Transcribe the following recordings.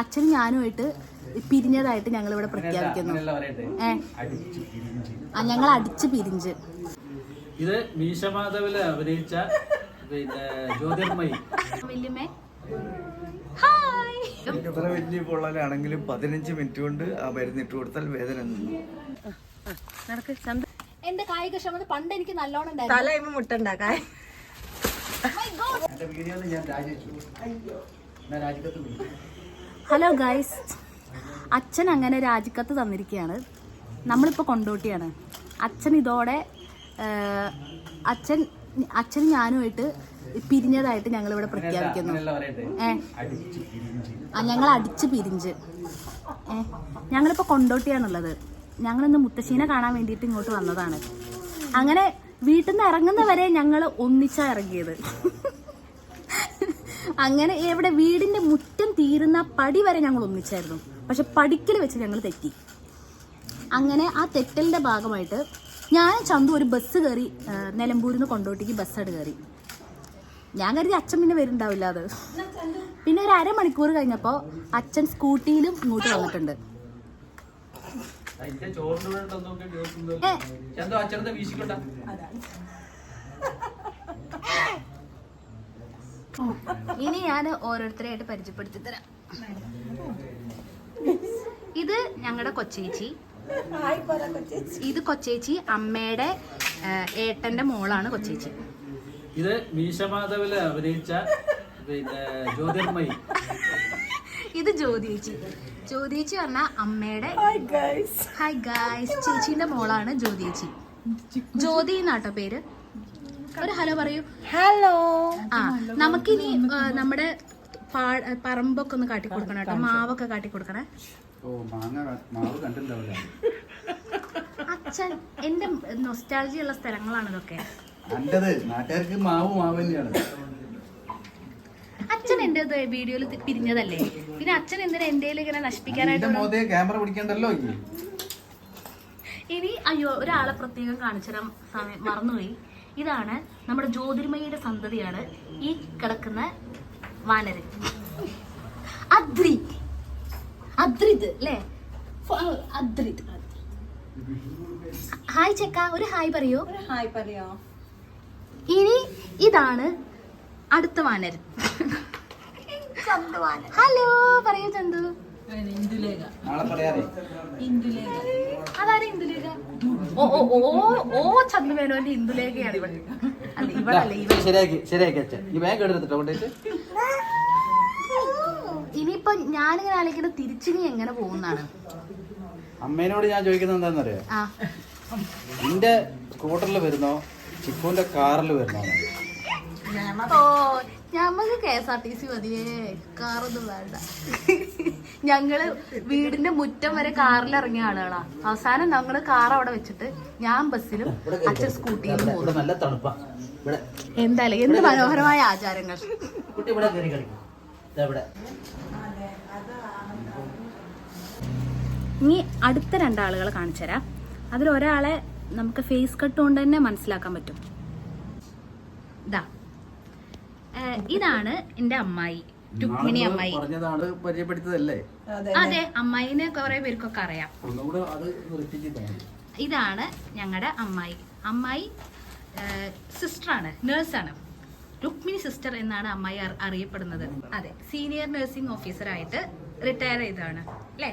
അച്ഛനും ഞാനുമായിട്ട് പിരിഞ്ഞതായിട്ട് ഞങ്ങൾ ഇവിടെ പ്രഖ്യാപിക്കുന്നു. ഞങ്ങൾ അടിച്ച് പിരിഞ്ച്. ഇത് മീശമാധവില് അഭിനയിച്ച പിന്നെ ജ്യോതിർമയി. വല്യമ്മേ എത്ര വലിയ പൊള്ളലാണെങ്കിലും 15 മിനിറ്റ് കൊണ്ട് ആ മരുന്നിട്ട് കൊടുത്താൽ വേദന നിന്നു. എന്റെ കായികക്ഷമത പണ്ട് എനിക്ക് നല്ലോണം ഹലോ ഗൈസ്, അച്ഛൻ അങ്ങനെ രാജിക്കത്ത് തന്നിരിക്കുകയാണ്. നമ്മളിപ്പോൾ കൊണ്ടോട്ടിയാണ്. അച്ഛൻ ഇതോടെ അച്ഛനും ഞാനുമായിട്ട് പിരിഞ്ഞതായിട്ട് ഞങ്ങൾ ഇവിടെ പ്രഖ്യാപിക്കുന്നു. ഞങ്ങൾ അടിച്ച് പിരിഞ്ച്. ഞങ്ങളിപ്പോൾ കൊണ്ടോട്ടിയാണുള്ളത്. ഞങ്ങളിന്ന് മുത്തശ്ശീനെ കാണാൻ വേണ്ടിയിട്ട് ഇങ്ങോട്ട് വന്നതാണ്. അങ്ങനെ വീട്ടിൽ നിന്ന് ഇറങ്ങുന്നവരെ ഞങ്ങൾ ഒന്നിച്ചാ ഇറങ്ങിയത്. അങ്ങനെ എവിടെ വീടിന്റെ മുറ്റം തീരുന്ന പടി വരെ ഞങ്ങൾ ഒന്നിച്ചായിരുന്നു. പക്ഷെ പടിക്കൽ വെച്ച് ഞങ്ങൾ തെറ്റി. അങ്ങനെ ആ തെറ്റലിന്റെ ഭാഗമായിട്ട് ഞാൻ ചന്തു ഒരു ബസ് കയറി നിലമ്പൂരിൽ നിന്ന് കൊണ്ടോട്ടിക്ക് ബസ്സായിട്ട് കയറി. ഞാൻ കരുതി അച്ഛൻ പിന്നെ വരുന്നുണ്ടാവില്ല. അത് പിന്നെ ഒരു അരമണിക്കൂർ കഴിഞ്ഞപ്പോൾ അച്ഛൻ സ്കൂട്ടിയിലും ഇങ്ങോട്ട് വന്നിട്ടുണ്ട്. ഇനി ഞാൻ ഓരോരുത്തരെയായിട്ട് പരിചയപ്പെടുത്തി തരാം. ഇത് ഞങ്ങളുടെ കൊച്ചേച്ചി. ഇത് കൊച്ചേച്ചി അമ്മയുടെ ഏട്ടന്റെ മോളാണ് കൊച്ചേച്ചി. ഇത് മീശമാധവില് അഭിനയിച്ച പിന്നെ ജ്യോതിർമയി. ഇത് ജ്യോതിയേച്ചി. ജ്യോതിയേച്ചി പറഞ്ഞ അമ്മയുടെ ഹായ് ഗായ്സ് ചേച്ചീന്റെ മോളാണ് ജ്യോതിയേച്ചി. ജ്യോതി എന്നാട്ടോ പേര്. ഒരു ഹലോ പറയൂ. ഹലോ. ആ, നമുക്കിനി നമ്മുടെ പറമ്പൊക്കെ ഒന്ന് കാട്ടിക്കൊടുക്കണം കേട്ടോ. മാവൊക്കെ കാട്ടിക്കൊടുക്കണേ. അച്ഛൻ എന്റെ നൊസ്റ്റാൾജി ഉള്ള സ്ഥലങ്ങളാണ് ഇതൊക്കെ. അച്ഛൻ എന്റെ വീഡിയോയിൽ പിരിഞ്ഞതല്ലേ, പിന്നെ അച്ഛൻ എന്തിനാ എന്റെ ഇങ്ങനെ നശിപ്പിക്കാനായിട്ട് ക്യാമറ പിടിക്കണ്ടല്ലോ. ഇനി അയ്യോ ഒരാളെ പ്രത്യേകം കാണിച്ചിടാൻ സമയം മറന്നുപോയി. ഇതാണ് നമ്മുടെ ജ്യോതിർമയുടെ സന്തതിയാണ് ഈ കിടക്കുന്ന വാനരൻ അദ്രിത് അല്ലേ? അദ്രിത്. ഹായ് ചെക്ക, ഒരു ഹായ് പറയോ? ഇനി ഇതാണ് അടുത്ത വാനരൻ. ഹലോ പറയൂ ചന്തു. അതാരെ ഇന്ദുലേഖ? ഓ ഓ ഓ ഓ ചന്തു മേനോന്റെ ഇന്ദുലേഖയാണ് ഇവിടെ. അല്ല ഇവളല്ലേ. ഇനിയിപ്പൊ ഞാനിങ്ങനെ ആലോചിക്കുന്നത് തിരിച്ചിനി എങ്ങനെ പോകുന്നാണ്. അമ്മേനോട് ഞാൻ ചോദിക്കുന്നത് എന്താണെന്നറിയോ? നിന്റെ സ്കൂട്ടറിൽ വരുന്നോ ചിക്കുവിന്റെ കാറിൽ വരുന്നോ? ഓ ഞമ്മക്ക് KSRTC മതിയേ, കാറൊന്നും വേണ്ട. ഞങ്ങള് വീടിന്റെ മുറ്റം വരെ കാറിൽ ഇറങ്ങിയ ആളുകളാ. അവസാനം ഞങ്ങള് കാർ അവിടെ വെച്ചിട്ട് ഞാൻ ബസ്സിലും അച്ഛൻ സ്കൂട്ടിയിലും പോകും. എന്തായാലും എന്ത് മനോഹരമായ ആചാരങ്ങൾ. ഇനി അടുത്ത രണ്ടാളുകളെ കാണിച്ചു തരാം. അതിലൊരാളെ നമുക്ക് ഫേസ് കട്ട് കൊണ്ട് തന്നെ മനസ്സിലാക്കാൻ പറ്റും. ഇതാണ് എന്റെ അമ്മായി, രുക്മിണി അമ്മായി. അതെ, അമ്മായിനെ കുറെ പേർക്കൊക്കെ അറിയാം. ഇതാണ് ഞങ്ങളുടെ അമ്മായി. അമ്മായി സിസ്റ്ററാണ്, നേഴ്സാണ്. രുക്മിണി സിസ്റ്റർ എന്നാണ് അമ്മായി അറിയപ്പെടുന്നത്. അതെ, സീനിയർ നഴ്സിംഗ് ഓഫീസറായിട്ട് റിട്ടയർ ചെയ്തതാണ് അല്ലേ?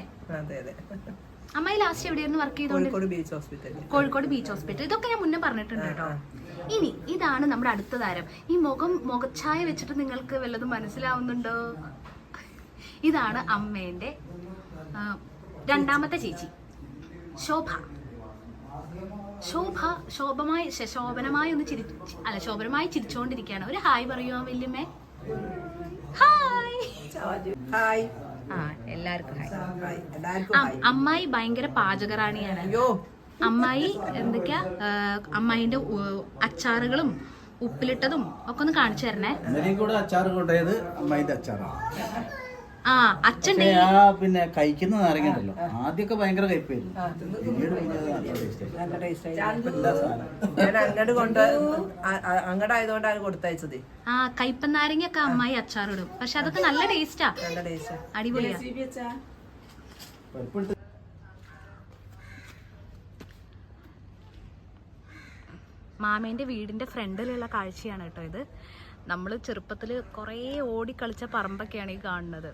അമ്മായി ലാസ്റ്റ് എവിടെയായിരുന്നു വർക്ക് ചെയ്തോണ്ട്? Kozhikode beach hospital. ഇതൊക്കെ ഞാൻ മുന്നേ പറഞ്ഞിട്ടുണ്ട് കേട്ടോ. ഇനി ഇതാണ് നമ്മുടെ അടുത്ത താരം. ഈ മുഖച്ഛായ വെച്ചിട്ട് നിങ്ങൾക്ക് വല്ലതും മനസ്സിലാവുന്നുണ്ടോ? ഇതാണ് അമ്മേന്റെ രണ്ടാമത്തെ ചേച്ചി ശോഭ. ശോഭനമായി ചിരിച്ചോണ്ടിരിക്കുകയാണ്. ഒരു ഹായ് പറയുമോ വല്യമ്മേ? ഹായ്. ആ, എല്ലാവർക്കും ഹായ്. അമ്മായി ഭയങ്കര പാചകറാണിയാണ്. അമ്മായി എന്തൊക്കെയാ അമ്മായിന്റെ അച്ചാറുകളും ഉപ്പിലിട്ടതും ഒക്കെ ഒന്ന് കാണിച്ചു തരണേ. ആ അച്ഛൻ പക്ഷേ ആ പിന്നെ കഴിക്കുന്ന നാരങ്ങണ്ടല്ലോ ആദ്യമൊക്കെ ഭയങ്കര കയ്പായിരുന്നു. പിന്നീട് പിന്നെ അത് നല്ല taste ആയി. ഞാൻ അങ്ങടായതുകൊണ്ടാണ് കൊടുത്തയച്ചത്. ആ കയ്പൻ നാരങ്ങയൊക്കെ അമ്മായി അച്ചാറിടും. പക്ഷെ അതൊക്കെ നല്ല ടേസ്റ്റാ, നല്ല ടേസ്റ്റ്. അടിപൊളിയാ. പരിപ്പെടുത്ത് മാമേന്റെ വീടിന്റെ ഫ്രണ്ടിലുള്ള കാഴ്ചയാണ് കേട്ടോ ഇത്. നമ്മൾ ചെറുപ്പത്തിൽ കുറേ ഓടിക്കളിച്ച പറമ്പൊക്കെയാണ് ഈ കാണുന്നത്.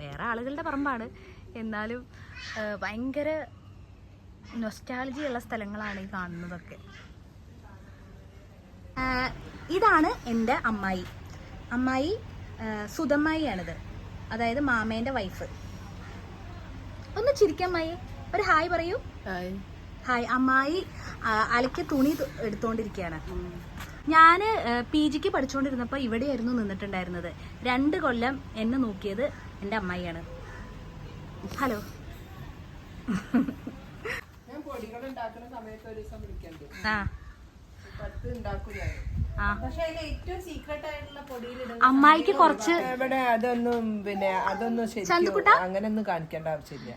വേറെ ആളുകളുടെ പറമ്പാണ്, എന്നാലും ഭയങ്കര നൊസ്റ്റാൾജി ഉള്ള സ്ഥലങ്ങളാണ് ഈ കാണുന്നതൊക്കെ. ഇതാണ് എൻ്റെ അമ്മായി. അമ്മായി സുധമ്മായിയാണിത്, അതായത് മാമേൻ്റെ വൈഫ്. ഒന്ന് ചിരിക്കാൻ അമ്മായി, ഒരു ഹായ് പറയൂ. ഹായ്. അമ്മായി അലക്ക് തുണി എടുത്തോണ്ടിരിക്കുകയാണ്. ഞാൻ PGക്ക് പഠിച്ചുകൊണ്ടിരുന്നപ്പോൾ ഇവിടെയായിരുന്നു നിന്നിട്ടുണ്ടായിരുന്നത്. 2 കൊല്ലം എന്നെ നോക്കിയത് എൻ്റെ അമ്മായിയാണ്. ഹലോ. ഞാൻ പൊടികൾ ഉണ്ടാക്കുന്ന സമയത്ത് ഒരു ദിവസം വിളിക്കണ്ടേ? ആ അമ്മായിക്ക് കുറച്ച് ഇവിടെ അതൊന്നും ശരിക്കും അങ്ങനെയൊന്നും കാണിക്കേണ്ട ആവശ്യമില്ല.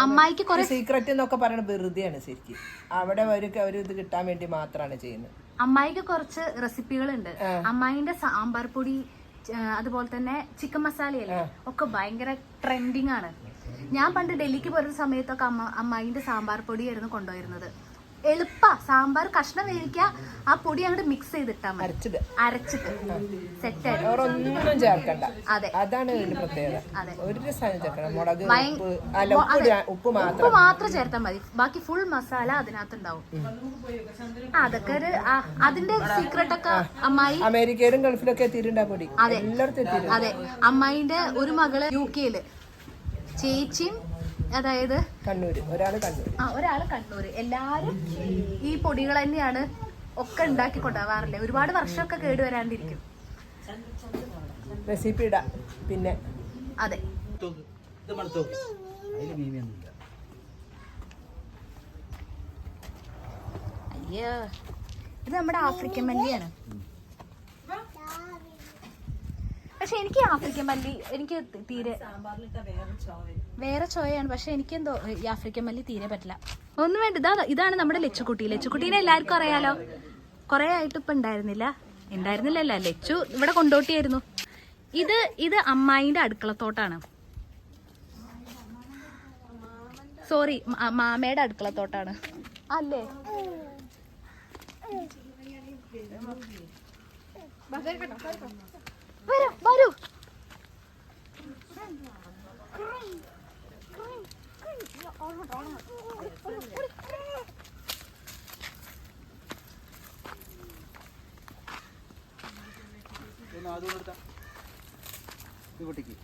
അമ്മായിക്ക് കുറച്ച് സീക്രട്ട് എന്നൊക്കെ പറയുന്നത് വെറുതെയാണ് ശരിക്കും. അവിടെ ഒരു ഇത് കിട്ടാൻ വേണ്ടി മാത്രമാണ് ചെയ്യുന്നത്. അമ്മായിക്ക് കുറച്ച് റെസിപ്പികളുണ്ട്. അമ്മായിന്റെ സാമ്പാർ പൊടി, അതുപോലെ തന്നെ ചിക്കൻ മസാലയല്ലേ ഒക്കെ ഭയങ്കര ട്രെൻഡിങ് ആണ്. ഞാൻ പണ്ട് ഡൽഹിക്ക് പോരുന്ന സമയത്തൊക്കെ അമ്മായിന്റെ സാമ്പാർ പൊടിയായിരുന്നു കൊണ്ടുപോയിരുന്നത്. എളുപ്പാ. സാമ്പാർ കഷ്ണം വേവിക്കുക, ആ പൊടി അങ്ങോട്ട് മിക്സ് ചെയ്തിട്ടാ മതി, അരച്ചിട്ട് സെറ്റ് ഒന്നും ചേർക്കണ്ട. അതെ, അതാണ് പ്രത്യേകത. അതെ, ഒരു സാധനം ചേർക്കണം. മുളക്, ഉപ്പ് മാത്രം ചേർത്താൽ മതി. ബാക്കി ഫുൾ മസാല അതിനകത്തുണ്ടാവും. അതൊക്കെ ഒരു അതിന്റെ സീക്രട്ട് ഒക്കെ അമ്മായി അമേരിക്കയിലും ഗൾഫിലൊക്കെ എത്തിയിട്ടുണ്ടാ പൊടി. അതെ, എല്ലായിടത്തും. അതെ, അമ്മായിന്റെ ഒരു മകള് UK-ല്, ചേച്ചിയും അതായത് കണ്ണൂര്, ഒരാള് കണ്ണൂര്. എല്ലാരും ഈ പൊടികൾ തന്നെയാണ് ഒക്കെ ഉണ്ടാക്കി കൊണ്ടുപോവാറില്ലേ. ഒരുപാട് വർഷമൊക്കെ കേടുവരാണ്ടിരിക്കും. റെസിപ്പി ഇടാം പിന്നെ. അതെ, ഇത് മണത്തോ, അതിൽ മീമിയൊന്നുമില്ല. അയ്യോ, ഇത് നമ്മുടെ ആഫ്രിക്കൻ മല്ലിയാണ്. പക്ഷെ എനിക്ക് ആഫ്രിക്കൻ മല്ലി എനിക്ക് തീരെ വേറെ ചോയാണ്. പക്ഷെ എനിക്കെന്തോ ഈ ആഫ്രിക്കൻ മല്ലി തീരെ പറ്റില്ല. ഒന്നും വേണ്ട. ഇതാണ് നമ്മുടെ ലച്ചുക്കുട്ടി. ലച്ചുക്കുട്ടീനെ എല്ലാവർക്കും അറിയാലോ. കുറെ ആയിട്ട് ഇപ്പൊ ഉണ്ടായിരുന്നില്ലല്ല. ലച്ചു ഇവിടെ കൊണ്ടോട്ടിയായിരുന്നു. ഇത് അമ്മായിന്റെ അടുക്കളത്തോട്ടാണ്. സോറി, മാമയുടെ അടുക്കളത്തോട്ടാണ് അല്ലേ. വരൂ. കുട്ടിക്ക്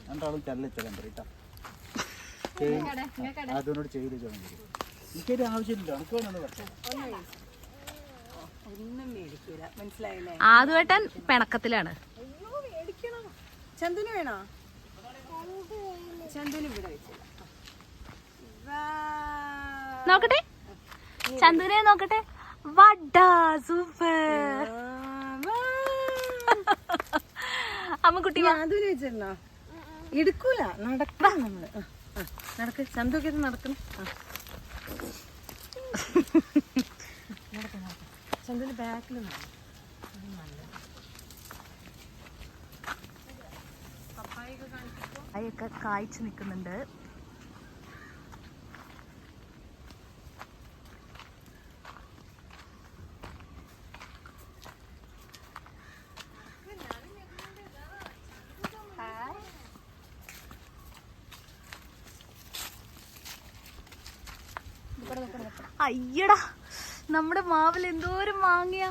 രണ്ടാളും ചരലിച്ചോളാൻ പറയട്ടാ. അതിനോട് ചെയ്ത് ചോദിച്ചാൽ എനിക്കൊരു ആവശ്യമില്ല. എനിക്കൊന്നും പറഞ്ഞു ആദ്യമായിട്ടാൻ പിണക്കത്തിലാണ്. ചന്ദന വേണോ? ചന്ദന ഇവിടെ നോക്കട്ടെ, ചന്ദനെ നോക്കട്ടെ. വടാ സൂപ്പർ. അമ്മക്കുട്ടി വെച്ചിരുന്നോ? എടുക്കൂല, നടക്കാം നമ്മള്. നടക്ക് ചന്തൊക്കെ നടക്കണം. ചന്ദന ബാക്കിൽ അയൊക്കെ കായ്ച്ചു നിൽക്കുന്നുണ്ട്. അയ്യടാ, നമ്മുടെ മാവിൽ എന്തോരം മാങ്ങയാ.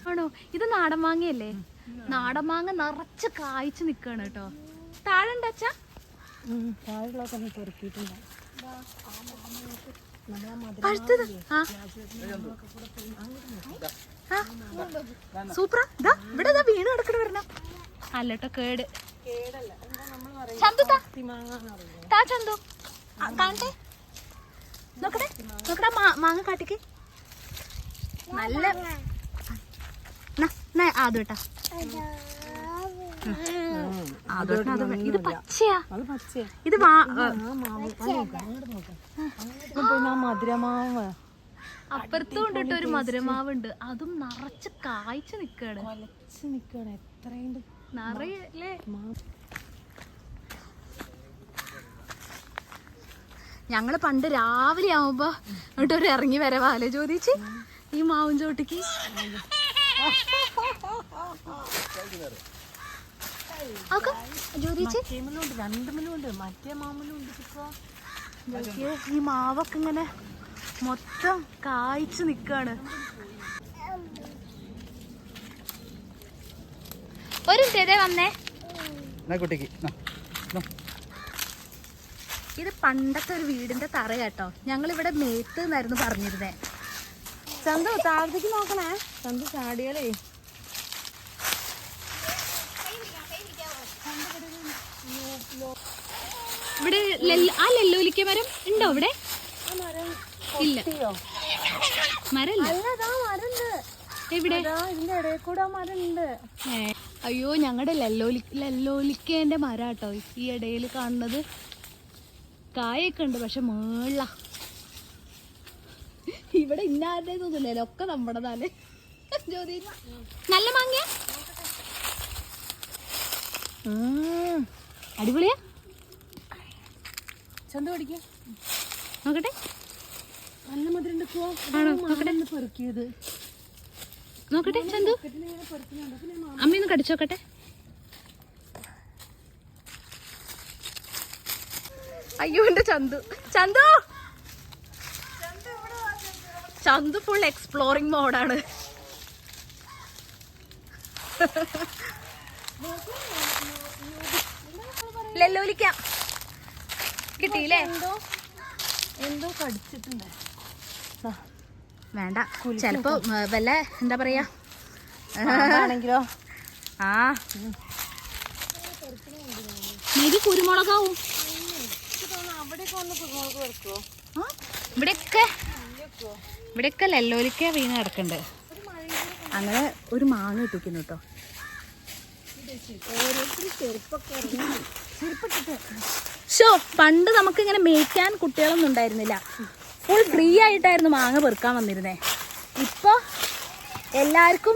ആണോ? ഇത് നാടൻ മാങ്ങയല്ലേ? നാടൻ മാങ്ങ നിറച്ച് കായ്ച്ചു നിക്കാണ് കേട്ടോ. താഴെ ഉണ്ടാച്ചാ സൂപ്പറാ. ഇവിടെ വീണ് കിടക്കണ വരണം അല്ലട്ടോ. കേട് ചന്തു താ ചന്തു കാണട്ടെ. നോക്കട്ടെ മാങ്ങ കാട്ടിക്ക്. നല്ല ആദ്യട്ടാ ഇത് പച്ചയാ, ഇത് മധുരമാവ് അപ്പുറത്തും കൊണ്ടിട്ട് ഒരു മധുരമാവുണ്ട്, അതും നിറച്ച് കായ്ച്ചു നിക്കാണ്. എത്രയുണ്ട് നിറയല്ലേ. ഞങ്ങള് പണ്ട് രാവിലെ ആവുമ്പോ എന്നിട്ടൊരു ഇറങ്ങി വരവാല്ലേ ചോദിച്ച് ഈ മാവും ചോട്ടിക്ക്. രണ്ടുമിലുണ്ട്, മറ്റേ മാമലുണ്ട്. ഈ മാവൊക്കെ ഇങ്ങനെ മൊത്തം കായ്ച്ചു നിക്കാണ്. ഒരു മിനിറ്റ് വന്നേ. കുട്ടിക്ക് ഇത് പണ്ടത്തെ ഒരു വീടിന്റെ തറ കേട്ടോ. ഞങ്ങൾ ഇവിടെ മേത്ത് എന്നായിരുന്നു പറഞ്ഞിരുന്നേ. ചന്തു താഴത്തേക്ക് നോക്കണേ, ചന്തു ചാടിയാലേ. ഇവിടെ ആ ലെല്ലോലിക്ക മരം ഉണ്ടോ ഇവിടെ? ഇല്ല, മരല്ല. എവിടെ? ഇതിന്റെ ഇടയിൽ കൂടെ മരം ഉണ്ട്. അയ്യോ, ഞങ്ങളുടെ ലെല്ലോലിക്കേന്റെ മരം കേട്ടോ ഈ ഇടയിൽ കാണുന്നത്. കായൊക്കെ ഉണ്ട്, പക്ഷെ മേള ഇവിടെ ഇന്നാരുടേതൊന്നുമില്ലല്ലോ, ഒക്കെ നമ്മുടെതാണ്. ജ്യോതി നല്ല മാങ്ങ, അടിപൊളിയാ. ചന്തു പഠിക്കാം, നോക്കട്ടെ. നല്ല മധുരം പെറുക്കിയത് നോക്കട്ടെ ചന്തു, അമ്മയൊന്ന് കടിച്ചോക്കട്ടെ. അയ്യോ എന്റെ ചന്തു, ചന്തു ചന്തു ഫുൾ എക്സ്പ്ലോറിംഗ് മോഡാണ്. ലെല്ലോലിക്ക കിട്ടിയില്ലേ? എന്തോ കടിച്ചിട്ടുണ്ട്. വേണ്ട, ചെലപ്പോ വല്ല എന്താ പറയാ ആണെങ്കിലോ. ആ മേരി കുരുമുളകാവും. ഇവിടെയൊക്കെ ലെല്ലോലിക്ക വീണ് കിടക്കണ്ട്. അങ്ങനെ ഒരു മാങ്ങ ഇട്ടിരിക്കുന്നു കേട്ടോ. ഷോ പണ്ട് നമുക്കിങ്ങനെ മേയ്ക്കാൻ കുട്ടികളൊന്നും ഉണ്ടായിരുന്നില്ല. ഫുൾ ഫ്രീ ആയിട്ടായിരുന്നു മാങ്ങ പെറുക്കാൻ വന്നിരുന്നേ. ഇപ്പൊ എല്ലാവർക്കും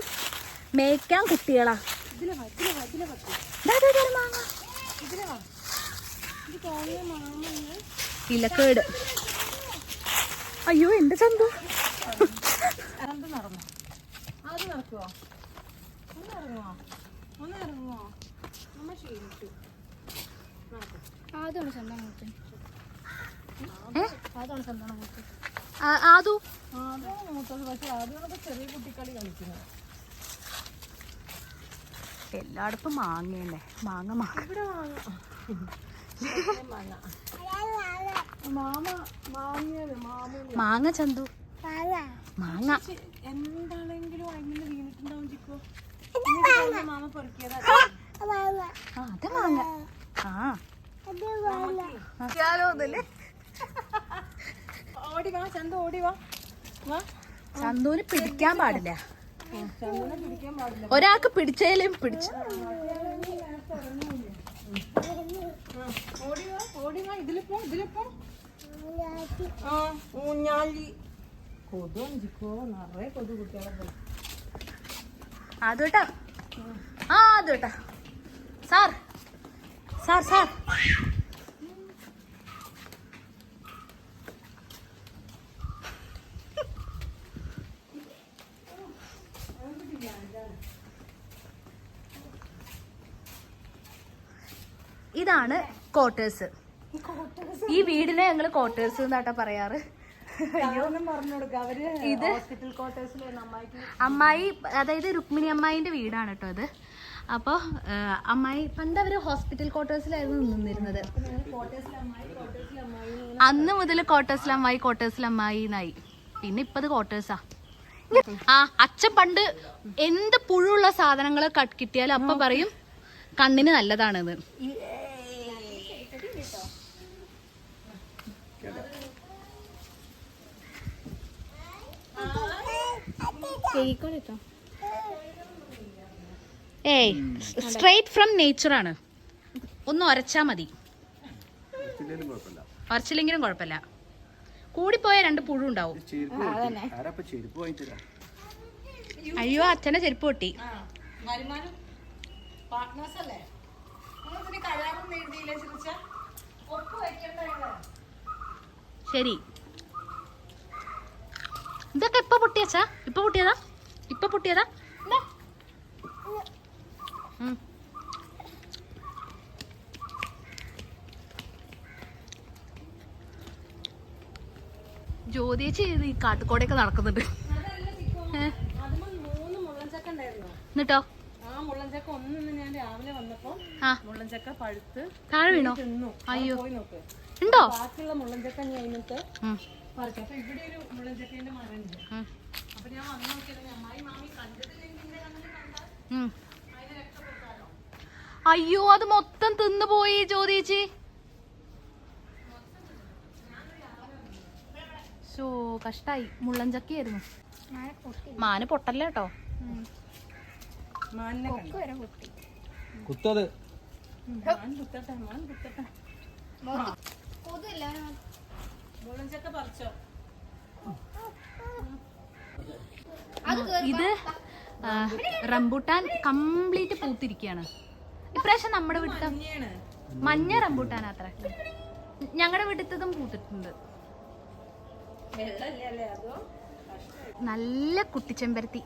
മേയ്ക്കാൻ കുട്ടികളാ. ഇലക്കേട്. അയ്യോ എന്റെ ചന്തു. ആദു ചെറിയ കുട്ടിക്കളി കളിക്കുന്നു. എല്ലായിടത്തും മാങ്ങയല്ലേ, മാങ്ങ മാങ്ങ ചന്തു മാങ്ങ എന്താണെങ്കിലും അതിന് വീണിട്ടുണ്ടാവും ചിക്കോ. മാമ പെറുക്കിയതാ. അതെ മാങ്ങ. ഓടി വാ ചന്തു, ഓടി വാ. ചന്തുവിന് പിടിക്കാൻ പാടില്ല. ചന്തുവിനെ പിടിക്കാൻ പാടില്ല. ഒരാൾക്ക് പിടിച്ചാലും പിടിച്ചു. ഓടി വാ, ഓടി വാ. ഇതിലിപ്പോ ഊഞ്ഞാലി. കൊതു ചിക്കോ, നിറയെ കൊതു കുട്ടികളെ പോയി. അതുട്ടാ അതുട്ടാ സാർ സാർ സാർ ഇതാണ് ക്വാർട്ടേഴ്സ്. ഈ വീടിനെ ഞങ്ങള് ക്വാർട്ടേഴ്സ് എന്നാട്ടാ പറയാറ്. ഇത് അമ്മായി, അതായത് രുക്മിണി അമ്മായിന്റെ വീടാണ് കേട്ടോ ഇത്. അപ്പോൾ അമ്മായി പണ്ട് അവര് ഹോസ്പിറ്റൽ ക്വാർട്ടേഴ്സിലായിരുന്നു നിന്നിരുന്നത്. അന്ന് മുതൽ ക്വാർട്ടേഴ്സിൽ അമ്മായി എന്നായി. പിന്നെ ഇപ്പത് ക്വാർട്ടേഴ്സാ. അച്ഛൻ പണ്ട് എന്ത് പുഴുള്ള സാധനങ്ങൾ കിട്ടിയാലും അപ്പ പറയും കണ്ണിന് നല്ലതാണെന്ന്. ഏയ് സ്ട്രെയിറ്റ് ഫ്രം നേച്ചർ ആണ്. ഒന്ന് ഉരച്ചാ മതി, ഉരച്ചില്ലെങ്കിലും കുഴപ്പമില്ല. കൂടിപ്പോയ 2 പുഴു ഉണ്ടാവും. അയ്യോ അച്ഛന്റെ ചെരുപ്പ് പൊട്ടി. ശരി, ഇതൊക്കെ ഇപ്പൊ പൊട്ടിയച്ചാ? ഇപ്പൊ പൊട്ടിയതാ? ഇപ്പൊ പൊട്ടിയതാ? ജ്യോതിച്ച് ഈ കാട്ടുകോടൊക്കെ നടക്കുന്നുണ്ട്. എന്നിട്ടോ മുള്ളൻചക്ക പഴുത്ത് താഴെ വീണോ? തിന്നു. അയ്യോ പോയി നോക്ക്. ഉണ്ടോ? ബാക്കിയുള്ള മുള്ളൻചക്ക ഞാൻ അതിനകത്ത് പറിച്ചു. അപ്പൊ ഇവിടെ ഒരു മുള്ളൻചക്കേന്റെ മരം ഉണ്ട്. അപ്പൊ ഞാൻ വന്നു നോക്കിയത് അമ്മായി മാമി കണ്ടിട്ടില്ലെങ്കിൽ അയ്യോ അത് മൊത്തം തിന്നു പോയി ജ്യോതിച്ചി. ഷോ കഷ്ടായി. മുള്ളൻചക്കയായിരുന്നു. മാന് പൊട്ടല്ലേ കേട്ടോ. കുത്തത് മുള്ളൻചക്ക പറിച്ചോ? ഇത് റംബൂട്ടാൻ കംപ്ലീറ്റ് പൂത്തിരിക്കുകയാണ് ഇപ്രാവശ്യം. നമ്മുടെ വീട്ടിൽ മഞ്ഞ റംബൂട്ടാൻ അത്ര. ഞങ്ങളുടെ വീട്ടിലതും പൂത്തിട്ടുണ്ട്. നല്ല കുട്ടിച്ചെമ്പരത്തി.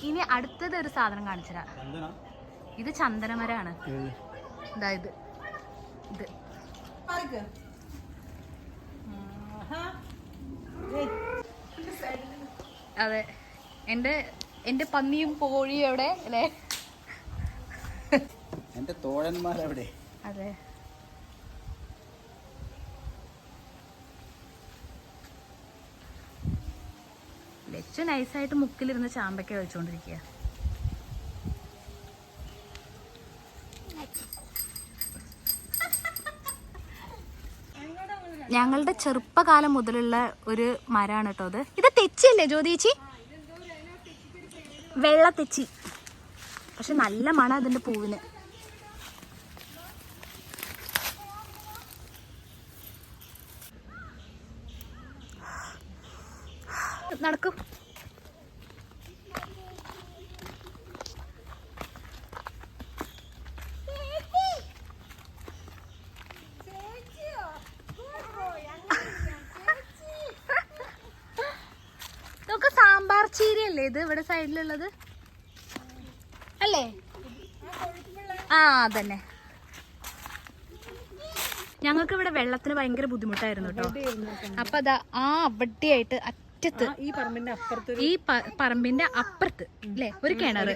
ഇനി അടുത്തത് ഒരു സാധനം കാണിച്ചുതരാം. ഇത് ചന്ദനമരാണ്. ഇതായത് ഇത് അതെ, എന്റെ പന്നിയും കോഴിയും എവിടെ അല്ലേ? എന്റെ തോഴന്മാരവിടെ. അതെ, ലച്ചു നൈസായിട്ട് മുക്കിലിരുന്ന് ചാമ്പയ്ക്ക കഴിച്ചോണ്ടിരിക്കുക. ഞങ്ങളുടെ ചെറുപ്പകാലം മുതലുള്ള ഒരു മരാണ് കേട്ടോ അത്. ഇത് തെച്ചിയല്ലേ ജ്യോതിച്ചി? വെള്ള തെച്ചി. പക്ഷെ നല്ല മണം അതിന്റെ പൂവിന്. നടക്കൂ. നമുക്ക് സാമ്പാർ ചീരയല്ലേ ഇത് ഇവിടെ സൈഡിലുള്ളത് അല്ലേ? ആ അതന്നെ. ഞങ്ങൾക്ക് ഇവിടെ വെള്ളത്തിന് ഭയങ്കര ബുദ്ധിമുട്ടായിരുന്നു കേട്ടോ. അപ്പൊ അതാ അവിടെയായിട്ട് അറ്റത്ത് ഈ പറമ്പിന്റെ അപ്പുറത്ത് ഈ പറമ്പിന്റെ അപ്പുറത്ത് അല്ലേ ഒരു കിണറ്.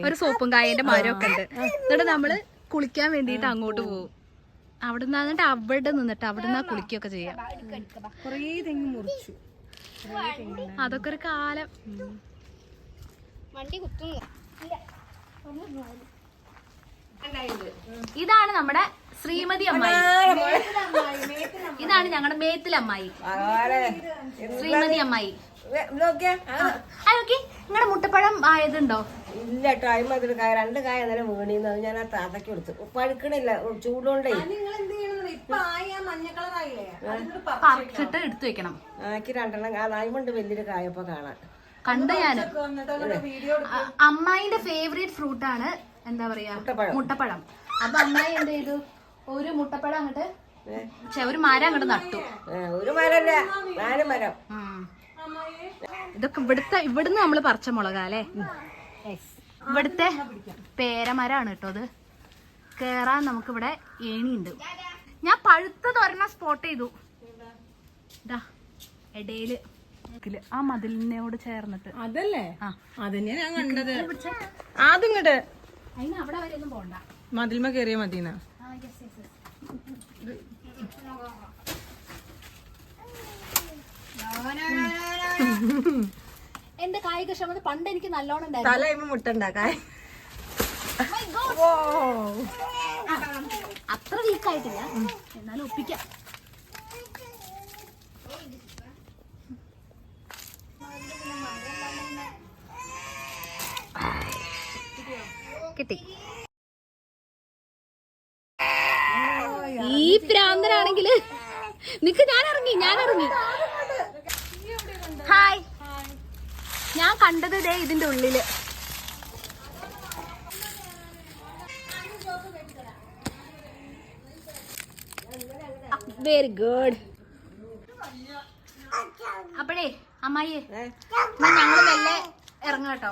ഒരു സോപ്പും കായന്റെ മരമൊക്കെ ഉണ്ട്. എന്നിട്ട് നമ്മള് കുളിക്കാൻ വേണ്ടിട്ട് അങ്ങോട്ട് പോകും. അവിടെ നിന്നിട്ട് അവിടെ നിന്നിട്ട് അവിടെ നിന്നാ കുളിക്കൊക്കെ ചെയ്യാം. കൊറേ തെങ്ങ് മുറിച്ചു. അതൊക്കെ ഒരു കാലം. ഇതാണ് നമ്മുടെ ശ്രീമതി അമ്മായി. ഇതാണ് ഞങ്ങളുടെ മേത്തിലമ്മായി ശ്രീമതി അമ്മായി. നിങ്ങളുടെ മുട്ടപ്പഴം ആയതുണ്ടോ? ഇല്ല ടൈം അതിൽ 2 കായ അന്നേരം വീണിന്ന് ഞാൻ ആ താത്തക്ക് കൊടുത്തു. പഴുക്കണില്ല ചൂടുകൊണ്ടേ. പറിച്ചിട്ട് എടുത്തു വെക്കണം. ആക്കി 2 നായ്മുണ്ട് വലിയൊരു കായപ്പോ കാണാൻ കണ്ട് ഞാന്. അമ്മായിന്റെ ഫേവറേറ്റ് ഫ്രൂട്ട് ആണ് എന്താ പറയാ മുട്ടപ്പഴം. അപ്പൊ അമ്മായി എന്ത് ചെയ്തു? ഒരു മുട്ടപ്പഴം അങ്ങോട്ട് ഒരു മരം അങ്ങോട്ട് നട്ടു. ഒരു മരല്ല 4 മരം. ഇതൊക്കെ ഇവിടുന്ന് നമ്മള് പറിച്ച മുളകാ അല്ലേ? ഇവിടുത്തെ പേരമരാണ് കേട്ടോ അത്. കേറാൻ നമുക്കിവിടെ ഏണിയുണ്ട്. ഞാൻ പഴുത്തത് ഒരെണ്ണം സ്പോട്ട് ചെയ്തു. ഇടയില് ആ മതിലിനോട് ചേർന്നിട്ട്. അതല്ലേ? അതന്നെ ഞാൻ കണ്ടത്. പിടിച്ചേ. അതിങ്ങട്ട് അതിന് അവിടെ വരെ ഒന്നും പോണ്ട. മതിൽമ കേറിയ മതിന്നാ. എന്റെ കായിക ക്ഷമത പണ്ട് എനിക്ക് നല്ലോണം തല മുട്ടുണ്ടാക്കായ. അത്ര വീക്കായിട്ടില്ല, എന്നാലും ഒപ്പിക്കാം. കിട്ടി. ഈ പ്രാന്തനാണെങ്കില് നിക്ക്, ഞാൻ ഇറങ്ങി. ഹായ്, ഞാൻ കണ്ടത് ദേ ഇതിന്റെ ഉള്ളില്. Very good. അപ്പഴേ അമ്മായി, ഞങ്ങള് മെല്ലെ ഇറങ്ങാം കേട്ടോ.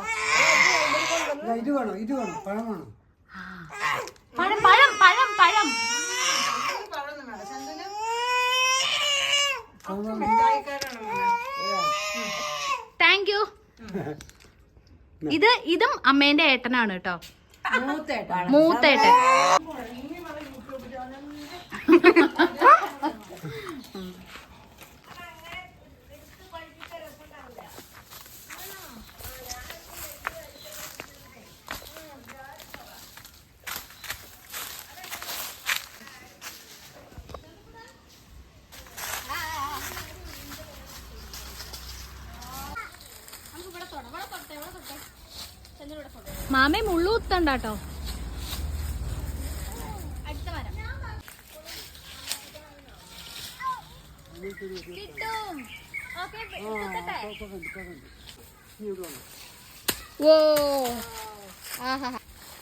പഴം പഴം പഴം പഴം. Thank you. ഇതും അമ്മേന്റെ ഏട്ടനാണ് കേട്ടോ, മൂത്തേട്ടൻ. മാമേ മുള്ളു കുത്തണ്ടാട്ടോ.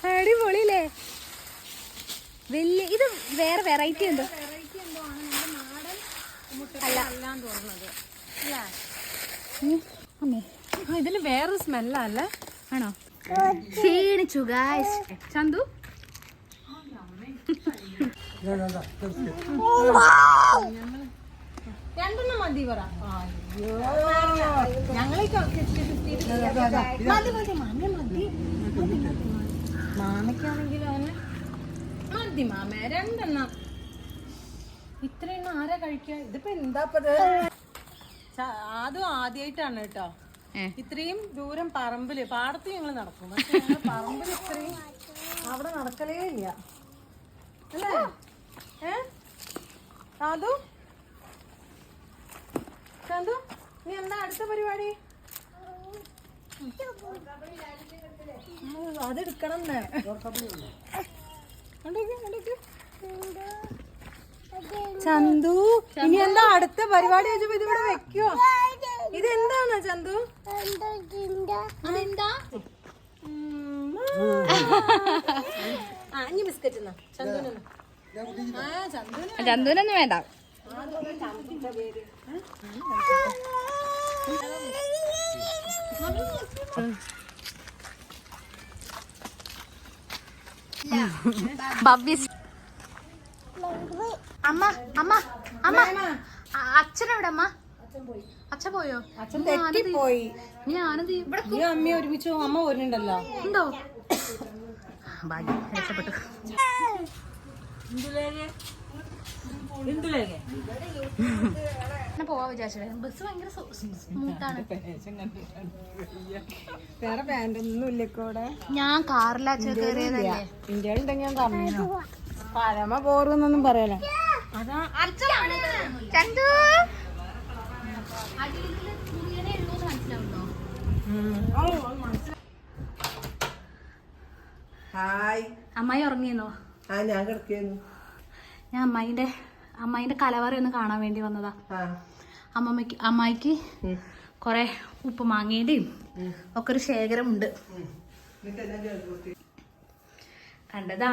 അടിപൊളിയില്ലേ? വലിയ ഇത് വേറെ വെറൈറ്റി ഉണ്ടോ? ഇതിന് വേറെ സ്മെല്ലല്ലേ? ആണോ? ക്ഷീണിച്ചു ഗായ്സ്. ചന്തു രണ്ടെണ്ണം മതി പറ. ഞങ്ങളെ മാമയ്ക്കാണെങ്കിലും അവന് മതി. മാമ രണ്ടെണ്ണം, ഇത്രയെണ്ണം ആരാ കഴിക്കുക? ഇതിപ്പോ എന്താപ്പത്? അതും ആദ്യമായിട്ടാണ് കേട്ടോ. ഇത്രയും ദൂരം പറമ്പില്, പാടത്ത് ഞങ്ങൾ നടക്കും, പക്ഷെ ഞങ്ങൾ പറമ്പിൽ ഇത്രയും അവിടെ നടക്കലേ ഇല്ല അല്ലേ? ചന്തു ചന്തു, നീ എന്താ അടുത്ത പരിപാടി? അതെടുക്കണം. ചന്തു, ഇനി എന്താ അടുത്ത പരിപാടി വെച്ചപ്പോ ഇതിവിടെ വെക്കോ? ഇതെന്താണ് ചന്തു? അതെന്താ? ഇനി ബിസ്ക്കറ്റ് ചന്തുനൊന്നും വേണ്ട. അമ്മ അമ്മ അമ്മ, അച്ഛനെവിടെ? അമ്മ അച്ഛൻ പോയോ? അച്ഛൻ തെറ്റിപ്പോയി. ഞാനത് ഇവിടെ നീ അമ്മ ഒരുമിച്ച് അമ്മ വരുന്നുണ്ടല്ലോ. ഉണ്ടോ? ഭാഗ്യം, രക്ഷപ്പെട്ടു. പോവാ വിചാരിച്ചേ. ബസ് ഭയങ്കര സ്മൂത്താണ്. വേറെ പാൻറ്റൊന്നും ഇല്ലക്കോടെ. ഞാൻ കാറിലാ കയറിയതല്ലേ. ഇന്ത്യയിൽ ഉണ്ടെങ്കിൽ ഞാൻ പറഞ്ഞു പരമ പോറെന്നൊന്നും പറയല. അതാ ചന്തു ഹായ്. അമ്മായി ഉറങ്ങിയെന്നോ? ഞാൻ കിടക്കുന്നു. ഞാൻ അമ്മായിന്റെ കലവറ ഒന്ന് കാണാൻ വേണ്ടി വന്നതാ. അമ്മായിക്ക് കൊറേ ഉപ്പ് മാങ്ങേന്റെയും ഒക്കെ ഒരു ശേഖരമുണ്ട്. കണ്ടതാ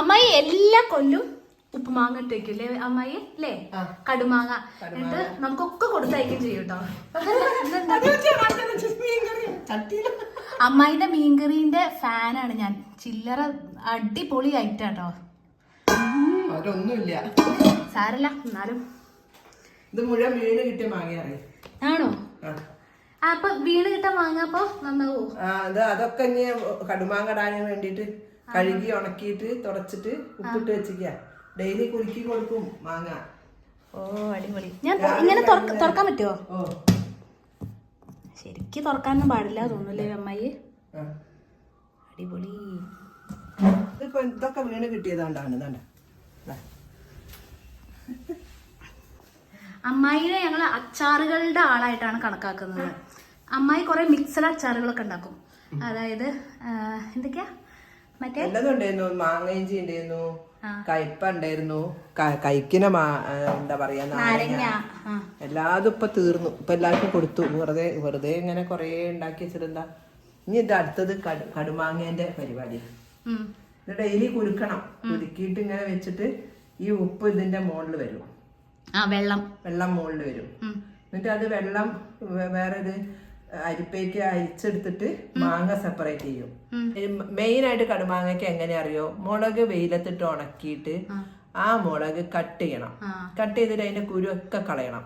അമ്മായി എല്ലാ കൊല്ലും ഉപ്പുമാങ്ങ ഇട്ടേക്കില്ലേ അമ്മായി? അല്ലേ? കടുമാങ്ങ. എന്നിട്ട് നമുക്കൊക്കെ കൊടുത്തയക്കും ചെയ്യും കേട്ടോ. അമ്മായിന്റെ മീൻകറീന്റെ ഫാനാണ് ഞാൻ. ചില്ലറ അടിപൊളി ഐറ്റാട്ടോ. അതൊന്നുമില്ല, സാരല്ല, എന്നാലും ഇത് മുഴുവൻ വീണ് കിട്ടിയ മാങ്ങയാണ്. ആണോ? അപ്പൊ വീണ് കിട്ടാൻ മാങ്ങാപ്പോ നന്നാവോ? അതൊക്കെ ഇനി കടുമാങ്ങടാൻ വേണ്ടിട്ട് കഴുകി ഉണക്കിയിട്ട് തുടച്ചിട്ട് ഉപ്പിട്ട് വെച്ചിരിക്ക. ഡെയിലി കുലുക്കി കൊടുക്കും മാങ്ങ. ഓ അടിപൊളി. ഞാൻ ഇങ്ങനെ തുറക്കാൻ പറ്റുമോ? ശരിക്കും തുറക്കാനൊന്നും പാടില്ല തോന്നുന്നല്ലേ അമ്മായി? അടിപൊളി. ഇതിപ്പോ ഇതൊക്കെ വീണ് കിട്ടിയതുകൊണ്ടാണ് ഇതാണ്ട. അമ്മായിനെ ഞങ്ങൾ അച്ചാറുകളുടെ ആളായിട്ടാണ് കണക്കാക്കുന്നത്. അമ്മായി കുറെ മിക്സഡ് അച്ചാറുകളൊക്കെ ഉണ്ടാക്കും. അതായത് എന്തൊക്കെയാ മറ്റേ എല്ലാം ഉണ്ടായിരുന്നു. മാങ്ങയിഞ്ചി ഉണ്ടായിരുന്നു, കയ്പ ഉണ്ടായിരുന്നു, കഴിക്കുന്ന എന്താ പറയാ നാരങ്ങ. എല്ലാതും ഇപ്പൊ തീർന്നു. ഇപ്പൊ എല്ലാവർക്കും കൊടുത്തു. വെറുതെ ഇങ്ങനെ കൊറേ ഉണ്ടാക്കി വെച്ചിട്ടെന്താ. ഇനി ഇത് അടുത്തത് കടുമാങ്ങേന്റെ പരിപാടി. ഇത് ഡെയിലി കുലുക്കണം. കുലുക്കിയിട്ട് ഇങ്ങനെ വെച്ചിട്ട് ഈ ഉപ്പ് ഇതിന്റെ മുകളിൽ വരും. വെള്ളം മുകളിൽ വരും. എന്നിട്ട് അത് വെള്ളം വേറൊരു അരിപ്പയ്ക്ക് അരിച്ചെടുത്തിട്ട് മാങ്ങ സെപ്പറേറ്റ് ചെയ്യും. മെയിൻ ആയിട്ട് കടുമാങ്ങയ്ക്ക് എങ്ങനെ അറിയോ, മുളക് വെയിലത്തിട്ട് ഉണക്കിയിട്ട് ആ മുളക് കട്ട് ചെയ്യണം. കട്ട് ചെയ്തിട്ട് അതിന്റെ കുരുവൊക്കെ കളയണം.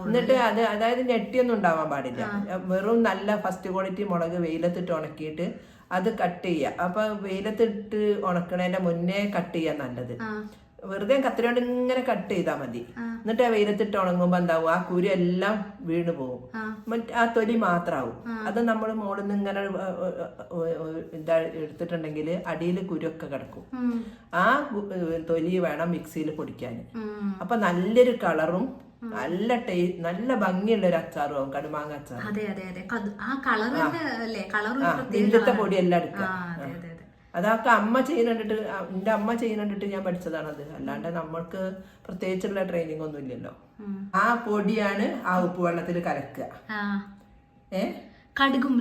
എന്നിട്ട് അതായത് ഞെട്ടിയൊന്നും ഉണ്ടാവാൻ പാടില്ല. വെറും നല്ല ഫസ്റ്റ് ക്വാളിറ്റി മുളക് വെയിലത്തിട്ട് ഉണക്കിയിട്ട് അത് കട്ട് ചെയ്യുക. അപ്പൊ വെയിലത്തിട്ട് ഉണക്കണേന്റെ മുന്നേ കട്ട് ചെയ്യാൻ നല്ലത്. വെറുതെ കത്തിരി കൊണ്ട് ഇങ്ങനെ കട്ട് ചെയ്താൽ മതി. എന്നിട്ട് ആ വെയിലത്തിട്ട് ഉണങ്ങുമ്പോ എന്താവും, ആ കുരു എല്ലാം വീണ് പോകും. ആ തൊലി മാത്രാവും. അത് നമ്മൾ മുകളിൽ നിന്ന് ഇങ്ങനെ ഇതാ എടുത്തിട്ടുണ്ടെങ്കിൽ അടിയിൽ കുരുവൊക്കെ കിടക്കും. ആ തൊലി വേണം മിക്സിയിൽ പൊടിക്കാൻ. അപ്പൊ നല്ലൊരു കളറും നല്ല ഭംഗിയുള്ള ഒരു അച്ചാറും ആവും കടുമാങ്ങ അച്ചാർ. ഇതിലത്തെ പൊടിയെല്ലാം എടുക്കുക. അതൊക്കെ അമ്മ ചെയ്യുന്നുണ്ടിട്ട്, എന്റെ അമ്മ ചെയ്യുന്നുണ്ടിട്ട് ഞാൻ പഠിച്ചതാണത്. അല്ലാണ്ട് നമ്മൾക്ക് പ്രത്യേകിച്ചുള്ള ട്രെയിനിങ് ഒന്നും ഇല്ലല്ലോ. ആ പൊടിയാണ് ആ ഉപ്പ് വെള്ളത്തിൽ കലക്കുക. കടുകും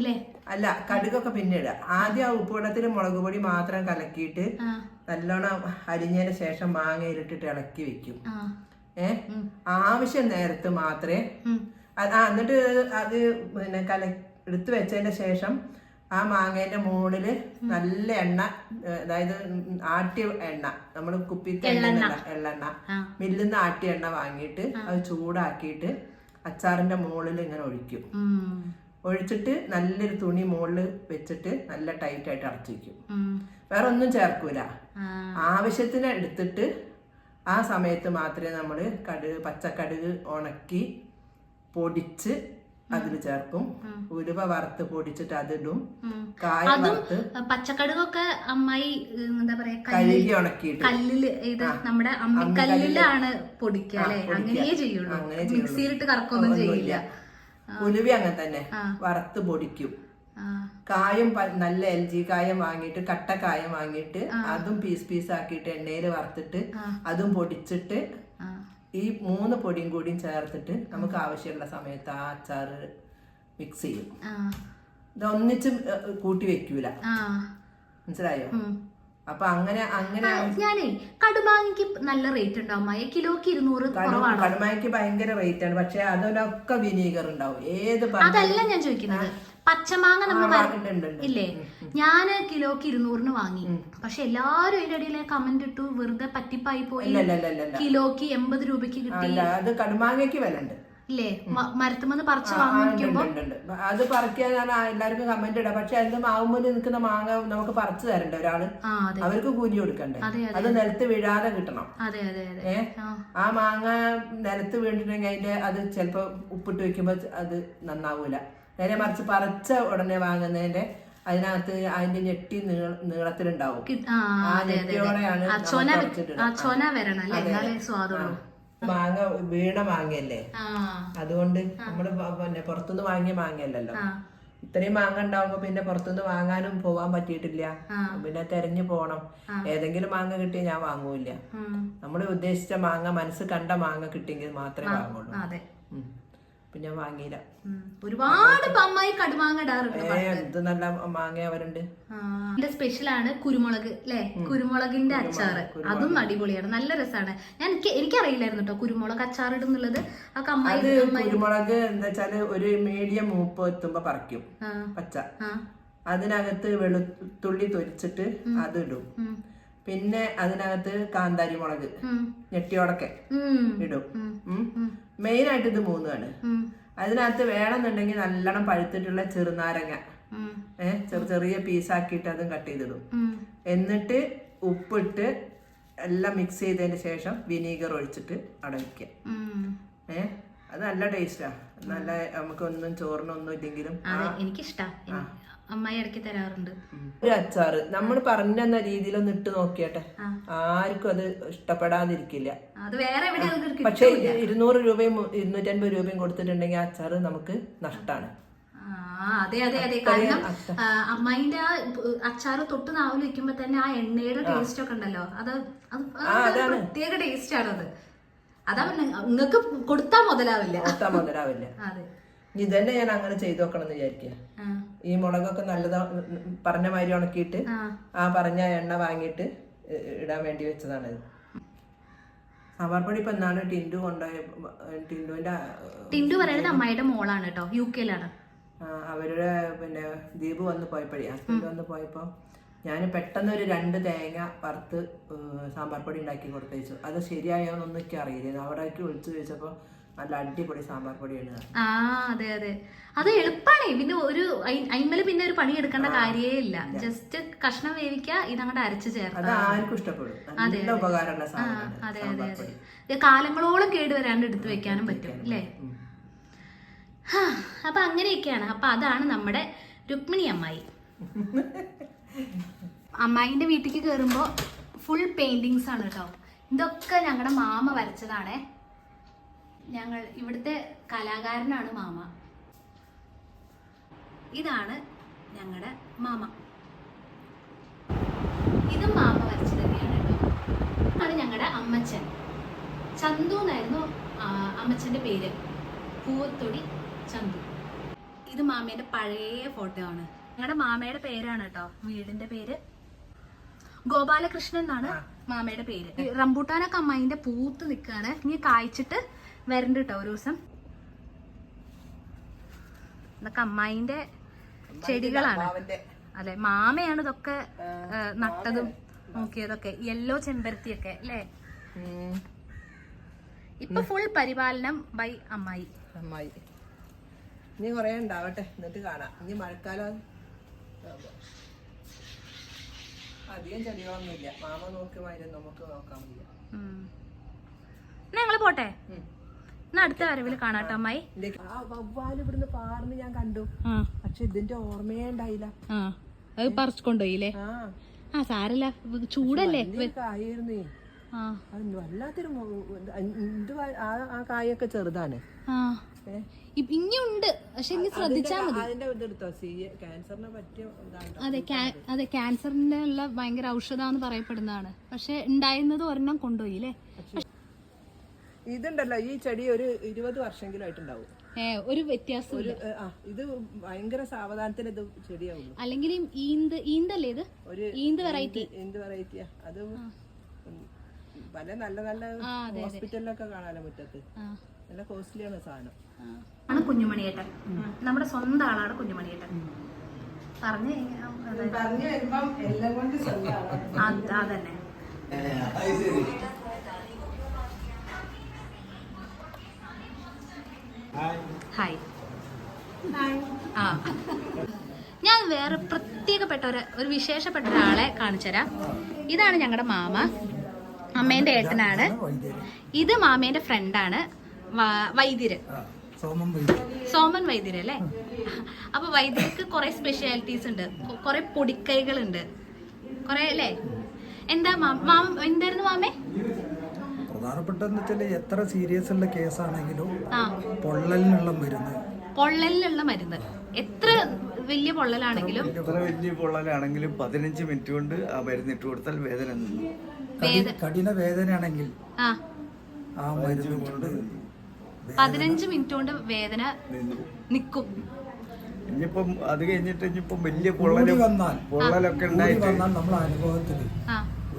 അല്ല, കടുകൊക്കെ പിന്നെ ഇടുക. ആദ്യം ആ ഉപ്പ് വെള്ളത്തിൽ മുളക് പൊടി മാത്രം കലക്കിയിട്ട് നല്ലോണം അരിഞ്ഞതിന് ശേഷം മാങ്ങയിലിട്ടിട്ട് ഇളക്കി വെക്കും. ആവശ്യം നേരത്ത് മാത്രമേ എന്നിട്ട് അത് പിന്നെ എടുത്ത് വെച്ചതിന്റെ ശേഷം ആ മാങ്ങേന്റെ മുകളില് നല്ല എണ്ണ, അതായത് ആട്ടിയ എണ്ണ, നമ്മള് കുപ്പിത്തെ എള്ളെണ്ണ, മില്ലിന്ന് ആട്ടിയ എണ്ണ വാങ്ങിയിട്ട് അത് ചൂടാക്കിയിട്ട് അച്ചാറിന്റെ മുകളിൽ ഇങ്ങനെ ഒഴിക്കും. ഒഴിച്ചിട്ട് നല്ലൊരു തുണി മുകളിൽ വെച്ചിട്ട് നല്ല ടൈറ്റ് ആയിട്ട് അടച്ചു വെക്കും. വേറെ ഒന്നും ചേർക്കൂല. ആവശ്യത്തിന് എടുത്തിട്ട് ആ സമയത്ത് മാത്രമേ നമ്മള് പച്ചക്കടുക് ഉണക്കി പൊടിച്ച് അതിൽ ചേർക്കും. ഉലുവ വറുത്ത് പൊടിച്ചിട്ട് അതിടും. കായം വറുത്ത് പച്ചക്കടുകൊക്കെ അമ്മായി എന്താ പറയാ കഴുകി ഉണക്കിയിട്ട് കല്ലില് ഇത് നമ്മുടെ അമ്മിക്കല്ലിലാണ് പൊടിക്കുക അല്ലെ? അങ്ങനെയേ ചെയ്യുള്ളൂ, മിക്സിയിലിട്ട് കറക്കൊന്നും ചെയ്യില്ല. ഉലുവ അങ്ങനെ തന്നെ വറുത്ത് പൊടിക്കും. കായം നല്ല LG കായം വാങ്ങിയിട്ട്, കട്ടക്കായം വാങ്ങിയിട്ട് അതും പീസ് ആക്കിയിട്ട് എണ്ണയിൽ വറുത്തിട്ട് അതും പൊടിച്ചിട്ട് ഈ 3 പൊടിയും കൂടിയും ചേർത്തിട്ട് നമുക്ക് ആവശ്യമുള്ള സമയത്ത് ആ അച്ചാറ് മിക്സ് ചെയ്യും. ഇതൊന്നിച്ച് കൂട്ടി വെക്കൂല, മനസ്സിലായോ? അപ്പൊ അങ്ങനെ ഞാനേ കടുമാങ്ങയ്ക്ക് നല്ല റേറ്റ് ഉണ്ടാവും. കിലോക്ക് 200. കടുമാങ്ങയ്ക്ക് ഭയങ്കര റേറ്റ് ആണ്. പക്ഷെ അതിലൊക്കെ വിനീഗർ ഉണ്ടാവും. അതല്ല ഞാൻ ചോദിക്കുന്നത്. പച്ചമാങ്ങ നമ്മൾ ഇല്ലേ, ഞാന് കിലോക്ക് 200 വാങ്ങി. പക്ഷെ എല്ലാരും അതിന്റെ ഇടയിൽ കമന്റ് ഇട്ടു, വെറുതെ പറ്റിപ്പായി പോയി, കിലോക്ക് 80 രൂപയ്ക്ക് കിട്ടി. അത് കടുമാങ്ങയ്ക്ക് വില ഉണ്ട് ഇല്ലേ? മരത്തുമെന്ന് പറിച്ച് വാങ്ങിക്കുമ്പോ അത് പറിക്കാൻ എല്ലാവർക്കും കമന്റ് ഇടാം. പക്ഷെ അതിന്റെ മാവുമ്പോൾ നിൽക്കുന്ന മാങ്ങ നമുക്ക് പറിച്ചു തരണ്ടേ ഒരാള്, അവർക്ക് കൂലി കൊടുക്കണ്ടേ? അത് നിലത്ത് വീഴാതെ കിട്ടണം. ആ മാങ്ങ നിലത്ത് വീണിട്ടുണ്ടെങ്കിൽ അത് ചിലപ്പോ ഉപ്പിട്ട് വെക്കുമ്പോ അത് നന്നാവൂല. നേരെ മറിച്ച് പറിച്ച ഉടനെ വാങ്ങുന്നതിന്റെ അതിനകത്ത് അതിന്റെ ഞെട്ടി നീളത്തിലുണ്ടാവും. ആ ഞെട്ടിയോടെയാണ് മാങ്ങ വീണ മാങ്ങയല്ലേ, അതുകൊണ്ട് നമ്മള് പിന്നെ പുറത്തുനിന്ന് വാങ്ങിയ മാങ്ങയല്ലല്ലോ. ഇത്രയും മാങ്ങ ഉണ്ടാവുമ്പോ പിന്നെ പുറത്തുനിന്ന് വാങ്ങാനും പോവാൻ പറ്റിയിട്ടില്ല. പിന്നെ തെരഞ്ഞു പോണം. ഏതെങ്കിലും മാങ്ങ കിട്ടിയാൽ ഞാൻ വാങ്ങൂല്ല. നമ്മള് ഉദ്ദേശിച്ച മാങ്ങ, മനസ്സ് കണ്ട മാങ്ങ കിട്ടിയെങ്കിൽ മാത്രമേ വാങ്ങുള്ളൂ. പിന്നെ ഞാൻ വാങ്ങിയില്ല. ഒരുപാട് അമ്മായി കടുമാങ്ങ ഇടാറുണ്ട്. ഇത് നല്ല മാങ്ങ അവരുണ്ട്. എന്റെ സ്പെഷ്യലാണ് കുരുമുളക് അല്ലെ, കുരുമുളകിന്റെ അച്ചാറ്. അതും അടിപൊളിയാണ്, നല്ല രസമാണ്. എനിക്കറിയില്ലായിരുന്നു കേട്ടോ കുരുമുളക് അച്ചാർ ഇടുന്നുള്ളത്. കുരുമുളക് എന്താ വെച്ചാല് ഒരു മീഡിയം മൂപ്പ് എത്തുമ്പോ പറിക്കും പച്ച. അതിനകത്ത് വെളുത്തുള്ളി തൊലിച്ചിട്ട് അതിടും. പിന്നെ അതിനകത്ത് കാന്താരി മുളക് ഞെട്ടിയോടൊക്കെ ഇടും. മെയിനായിട്ട് ഇത് 3 ആണ്. അതിനകത്ത് വേണമെന്നുണ്ടെങ്കിൽ നല്ലോണം പഴുത്തിട്ടുള്ള ചെറുനാരങ്ങ ചെറിയ പീസാക്കിയിട്ട് അതും കട്ട് ചെയ്തിടും. എന്നിട്ട് ഉപ്പിട്ട് എല്ലാം മിക്സ് ചെയ്തതിന് ശേഷം വിനീഗർ ഒഴിച്ചിട്ട് അടയ്ക്കുക. അത് നല്ല ടേസ്റ്റാ. നല്ല നമുക്കൊന്നും ചോറിനൊന്നും ഇല്ലെങ്കിലും എനിക്കിഷ്ടമാണ്. അമ്മായി ഇടയ്ക്ക് തരാറുണ്ട്. ഒരു അച്ചാറ് നമ്മൾ പറഞ്ഞെന്ന രീതിയിലൊന്ന് ഇട്ട് നോക്കിയട്ടെ, ആർക്കും അത് ഇഷ്ടപ്പെടാതിരിക്കില്ല. അത് വേറെ എവിടെ പക്ഷെ 200 രൂപയും 250 രൂപയും കൊടുത്തിട്ടുണ്ടെങ്കിൽ അച്ചാറ് നമുക്ക് നഷ്ടമാണ്. അതെ അതെ അതെ. കാരണം അമ്മായിന്റെ ആ അച്ചാറ് തൊട്ട് നാവിൽ വെക്കുമ്പോ തന്നെ ആ എണ്ണയുടെ ടേസ്റ്റ് ഒക്കെ ഉണ്ടല്ലോ, അത് പ്രത്യേക ടേസ്റ്റ് ആണത്. അതാ നിങ്ങൾക്ക് കൊടുത്താ മുതലാവില്ല. അതെ, ഇതന്നെ ഞാൻ അങ്ങനെ ചെയ്തു നോക്കണം എന്ന് വിചാരിക്കുക. ഈ മുളകൊക്കെ നല്ലതാ പറഞ്ഞ മാതിരി ഉണക്കിയിട്ട് ആ പറഞ്ഞ എണ്ണ വാങ്ങിയിട്ട് ഇടാൻ വേണ്ടി വെച്ചതാണിത്. സാമ്പാർ പൊടി ഇപ്പൊ എന്നാണ് ടിൻഡു കൊണ്ടുപോയ, ടിൻഡു പറയുന്നത് അമ്മായിയുടെ മോളാണ് കേട്ടോ, UK-ലാണ്. അവരുടെ പിന്നെ ദീപ് വന്ന് പോയപ്പോഴേ, ഹസ്ബൻഡ് വന്ന് പോയപ്പോ ഞാൻ പെട്ടെന്ന് ഒരു 2 തേങ്ങ വറുത്ത് സാമ്പാർ പൊടി ഉണ്ടാക്കി കൊടുത്തയച്ചു. അത് ശരിയായോന്നൊന്നും എനിക്ക് അറിയില്ല. അവിടേക്ക് വിളിച്ചു ചോദിച്ചപ്പോ നല്ല അടിപൊളി സാമ്പാർ പൊടിയാണ്. അതെ അതെ, അത് എളുപ്പമാണ്. പിന്നെ ഒരു അയിമല് പിന്നെ ഒരു പണി എടുക്കേണ്ട കാര്യേ ഇല്ല. ജസ്റ്റ് കഷ്ണം വേവിക്കുക, ഇതങ്ങോട്ട് അരച്ച് ചേർക്കുക. അത് ആർക്കും ഇഷ്ടപ്പെടും. നല്ല ഉപകാരമുള്ള സാധനമാണ്. അതെ അതെ അതെ, കാലങ്ങളോളം കേടുവരാണ്ട് എടുത്തു വെക്കാനും പറ്റും അല്ലേ. അപ്പൊ അങ്ങനെയൊക്കെയാണ്. അപ്പൊ അതാണ് നമ്മുടെ രുക്മിണി അമ്മായി. അമ്മായിന്റെ വീട്ടിലേക്ക് കയറുമ്പോ ഫുൾ പെയിന്റിങ്സ് ആണ് കേട്ടോ. ഇതൊക്കെ ഞങ്ങളുടെ മാമ വരച്ചതാണേ. ഞങ്ങൾ ഇവിടുത്തെ കലാകാരനാണ് മാമ. ഇതാണ് ഞങ്ങളുടെ മാമ. ഇതും മാമ വരച്ചു തന്നെയാണ് കേട്ടോ. ആണ് ഞങ്ങളുടെ അമ്മച്ചൻ. ചന്തു എന്നായിരുന്നു അമ്മച്ചന്റെ പേര്. പൂവത്തൊടി ചന്തു. ഇത് മാമയുടെ പഴയ ഫോട്ടോ ആണ്. ഞങ്ങളുടെ മാമയുടെ പേരാണ് കേട്ടോ. വീടിന്റെ പേര് ഗോപാലകൃഷ്ണൻ എന്നാണ് മാമയുടെ പേര്. റംബൂട്ടാനൊക്കെ അമ്മായിന്റെ പൂത്ത് നിൽക്കാണ്. ഇനി കായ്ച്ചിട്ട് വരണ്ട് കേട്ടോ ഒരു ദിവസം. ഇതൊക്കെ അമ്മായിന്റെ ചെടികളാണ് അല്ലെ. മാമയാണ് ഇതൊക്കെ നട്ടതും നോക്കിയതൊക്കെ. യെല്ലോ ചെമ്പരത്തിയൊക്കെ അല്ലേ. ഇപ്പൊ ഫുൾ പരിപാലനം ബൈ അമ്മായി. ഇനി കൊറേ ഉണ്ടാവട്ടെ, എന്നിട്ട് കാണാം. ഇനി മഴക്കാലം അധികം ചെടികളൊന്നുമില്ല. മാമ നോക്കുമായിരുന്നു, നമുക്ക് നോക്കാൻ വയ്യ. ഞങ്ങള് പോട്ടെ, എന്നാ അടുത്ത വരവില് കാണാട്ടോ അമ്മായി. ആ വവ്വാല് ഇവിടുന്ന് പാർന്ന് ഞാൻ കണ്ടു, പക്ഷെ ഇതിന്റെ ഓർമ്മയേ ഉണ്ടായില്ല. അത് പറിച്ചുകൊണ്ടുപോയില്ലേ? സാരല്ല, ചൂടല്ലേ. കായായിരുന്നേ, വല്ലാത്തൊരു ആ കായൊക്കെ ചെറുതാണ്. ഇനിയുണ്ട്, പക്ഷെ ഇനി ശ്രദ്ധിച്ചാ മതി. അതിന്റെ ഇതെടുത്തോ, ക്യാൻസറിനെ പറ്റിയ. അതെ, ക്യാൻസറിന്റെ ഉള്ള ഭയങ്കര ഔഷധാന്ന് പറയപ്പെടുന്നതാണ്. പക്ഷെ ഉണ്ടായിരുന്നത് ഒരെണ്ണം കൊണ്ടുപോയില്ലേ. ഇതുണ്ടല്ലോ, ഈ ചെടി ഒരു 20 വർഷമെങ്കിലും ആയിട്ടുണ്ടാവും. ഒരു വ്യത്യാസം. ഇത് ഭയങ്കര സാവധാനത്തിന് ഇത് ചെടിയാവുള്ളൂ. അല്ലെങ്കിൽ ഈന്തല്ലേ ഇത്? ഈന്ത് വെറൈറ്റിയാ. അത് പല നല്ല നല്ല ഹോസ്പിറ്റലിലൊക്കെ കാണാലോ മുറ്റത്ത്. നല്ല കോസ്റ്റ്ലിയാണ് സാധനം. ആണ് കുഞ്ഞുമണിയേട്ടൻ. നമ്മുടെ സ്വന്തം ആളാണ് കുഞ്ഞുമണിയേട്ടൻ. പറഞ്ഞു വരുമ്പം എല്ലാം കൊണ്ട് അതന്നെ. ഹായ്. ഞാൻ വേറെ പ്രത്യേകപ്പെട്ട ഒരു വിശേഷപ്പെട്ട ഒരാളെ കാണിച്ചുതരാം. ഇതാണ് ഞങ്ങളുടെ മാമ, അമ്മേന്റെ ഏട്ടനാണ്. ഇത് മാമേന്റെ ഫ്രണ്ടാണ്, വൈദ്യര്, സോമൻ വൈദ്യര് അല്ലേ. അപ്പൊ വൈദ്യർക്ക് കുറെ സ്പെഷ്യാലിറ്റീസ് ഉണ്ട്, കുറെ പൊടിക്കൈകളുണ്ട്, കുറെ അല്ലേ. എന്തായിരുന്നു മാമേ? പ്രധാനപ്പെട്ടെന്ന് വെച്ചാൽ എത്ര സീരിയസ് ഉള്ള കേസാണെങ്കിലും പൊള്ളലിനുള്ള മരുന്ന് എത്ര വലിയ പൊള്ളലാണെങ്കിലും 15 മിനിറ്റ് കൊണ്ട് ആ മരുന്ന് ഇട്ട് കൊടുത്താൽ വേദന നിന്നു. കഠിന വേദനയാണെങ്കിൽ ആ മരുന്ന് കൊണ്ട് 15 മിനിറ്റ് കൊണ്ട് വേദന നിക്കും. ഇനിയിപ്പം അത് കഴിഞ്ഞിട്ട് ഇനിയിപ്പം വലിയ പൊള്ളലൊക്കെ ഉണ്ടായിട്ട് നമ്മളെ അനുഭവത്തില്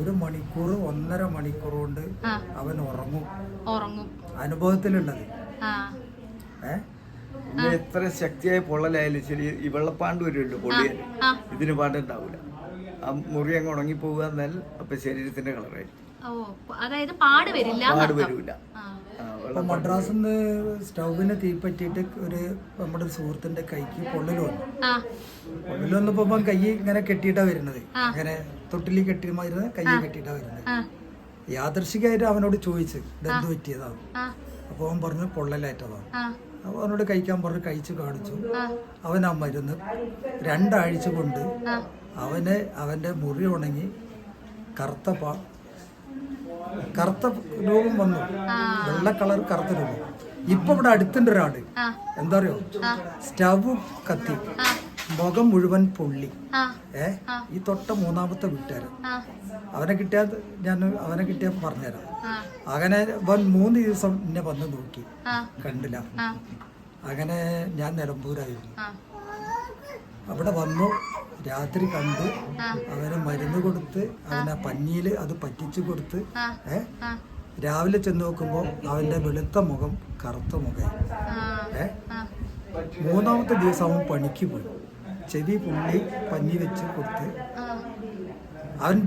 1 മണിക്കൂർ 1.5 മണിക്കൂർ കൊണ്ട് അവൻ ഉറങ്ങും. അനുഭവത്തിലുള്ളത്. എത്ര ശക്തിയായ പൊള്ളലായാലും ശരി, ഈ വെള്ളപ്പാണ്ട് വരുമല്ലോ പൊള്ളിയാൽ, ഇതിന് പാണ്ടുണ്ടാവൂല. ആ മുറി അങ്ങ് ഉണങ്ങി പോകുക എന്നാൽ അപ്പൊ ശരീരത്തിന്റെ കളറായിരിക്കും. അതായത് പാട് വരില്ല. മദ്രാസിൽ നിന്ന് സ്റ്റൗവിന് തീപ്പറ്റിയിട്ട് നമ്മുടെ സുഹൃത്തിന്റെ കൈക്ക് പൊള്ളൽ വന്നപ്പോ കൈ ഇങ്ങനെ കെട്ടിയിട്ടാ വരുന്നത്. അങ്ങനെ തൊട്ടിലി കെട്ടിയിരുന്ന കൈ കെട്ടിയിട്ടാ വരുന്നത്. യാദർശികമായിട്ട് അവനോട് ചോദിച്ചു ഇതെന്ത് പറ്റിയതാണ്. അപ്പൊ അവൻ പറഞ്ഞു പൊള്ളലായിട്ടതാണ്. അവനോട് കഴിക്കാൻ പറഞ്ഞ് കഴിച്ച് കാണിച്ചു. അവൻ ആ മരുന്ന് 2 ആഴ്ച കൊണ്ട് അവൻ്റെ മുറി ഉണങ്ങി കറുത്ത രോഗം വന്നു. വെള്ള കളർ കറുത്ത രോഗം. ഇപ്പൊ ഇവിടെ അടുത്തുണ്ട് ഒരാള്, എന്താ അറിയോ, സ്റ്റവ് കത്തി മുഖം മുഴുവൻ പൊള്ളി. ഈ തൊട്ട 3ാമത്തെ വീട്ടുകാരൻ. അവനെ കിട്ടിയാ പറഞ്ഞുതരാം. അങ്ങനെ അവൻ 3 ദിവസം എന്നെ വന്ന് നോക്കി, കണ്ടില്ല. അങ്ങനെ ഞാൻ നിലമ്പൂരായിരുന്നു. അവിടെ വന്നു, രാത്രി കണ്ട് അവന് മരുന്ന് കൊടുത്ത് അവനെ പഞ്ഞിയിൽ അത് പറ്റിച്ചു കൊടുത്ത് രാവിലെ ചെന്ന് നോക്കുമ്പോൾ അവന്റെ വെളുത്ത മുഖം കറുത്ത മുഖം. 3ാമത്തെ ദിവസം അവൻ പണിക്ക് പോയി. ചെവി പുള്ളി പഞ്ഞി വെച്ച് കൊടുത്ത് അവൻ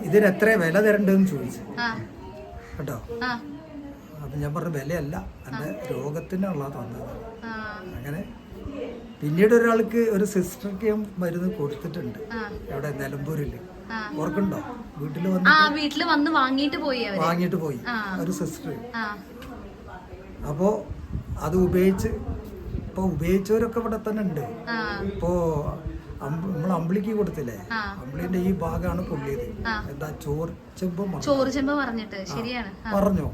ഇതിനെത്ര വില തരണ്ടെന്ന് ചോദിച്ചു കേട്ടോ. അപ്പൊ ഞാൻ പറഞ്ഞ വിലയല്ല, എൻ്റെ രോഗത്തിനുള്ള തന്നത്. അങ്ങനെ പിന്നീട് ഒരാൾക്ക്, ഒരു സിസ്റ്റർക്ക് മരുന്ന് കൊടുത്തിട്ടുണ്ട് എവിടെ, നിലമ്പൂരില്. ഓർക്കുണ്ടോ? വീട്ടില് വന്ന് വാങ്ങിയിട്ട് പോയി ഒരു സിസ്റ്റർ. അപ്പോ അത് ഇപ്പൊ ഉപയോഗിച്ചവരൊക്കെ ഇവിടെ തന്നെ ഉണ്ട്. ഇപ്പോ നമ്മൾ അമ്പിളിക്ക് കൊടുത്തില്ലേ, അമ്പിളിന്റെ ഈ ഭാഗമാണ് പൊള്ളിയത്. എന്താ, ചോറ് ചെമ്പ് പറഞ്ഞിട്ട് ശരിയാണ് പറഞ്ഞോ.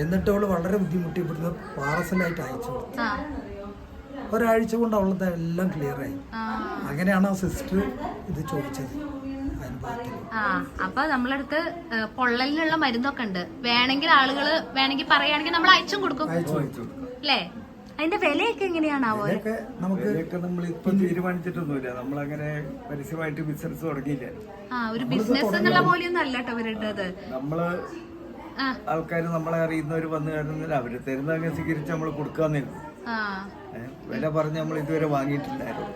എന്നിട്ട് അവള് വളരെ ബുദ്ധിമുട്ടി ഇവിടുന്ന് പാർസലായിട്ട് അയച്ചു. ഒരാഴ്ച കൊണ്ട് അവളത് എല്ലാം ക്ലിയർ ആയി. അങ്ങനെയാണ് ആ സിസ്റ്റർ ഇത് ചോദിച്ചത്. അപ്പൊ നമ്മളടുത്ത് പൊള്ളലിനുള്ള മരുന്നൊക്കെ ഉണ്ട്. ആളുകള് പറയുകയാണെങ്കിൽ നമ്മൾ അയച്ചും കൊടുക്കും അല്ലേ? അതിന്റെ വിലയൊക്കെ എങ്ങനെയാണാവോ? നമ്മളിപ്പോ തീരുമാനിച്ചിട്ടൊന്നുമില്ല. നമ്മളങ്ങനെ പരസ്യമായിട്ട് ബിസിനസ് തുടങ്ങിയില്ല. ഒരു ബിസിനസ് എന്നുള്ള പോലെയൊന്നും അല്ല കേട്ടോ ഇവരുടേത്. നമ്മള് ആൾക്കാർ നമ്മളെ അറിയുന്നവർ വന്നു കഴിഞ്ഞാൽ അവര് തരുന്ന സ്വീകരിച്ച് നമ്മൾ കൊടുക്കാന്നിരുന്നു. വില പറഞ്ഞ് നമ്മൾ ഇതുവരെ വാങ്ങിയിട്ടില്ലായിരുന്നു.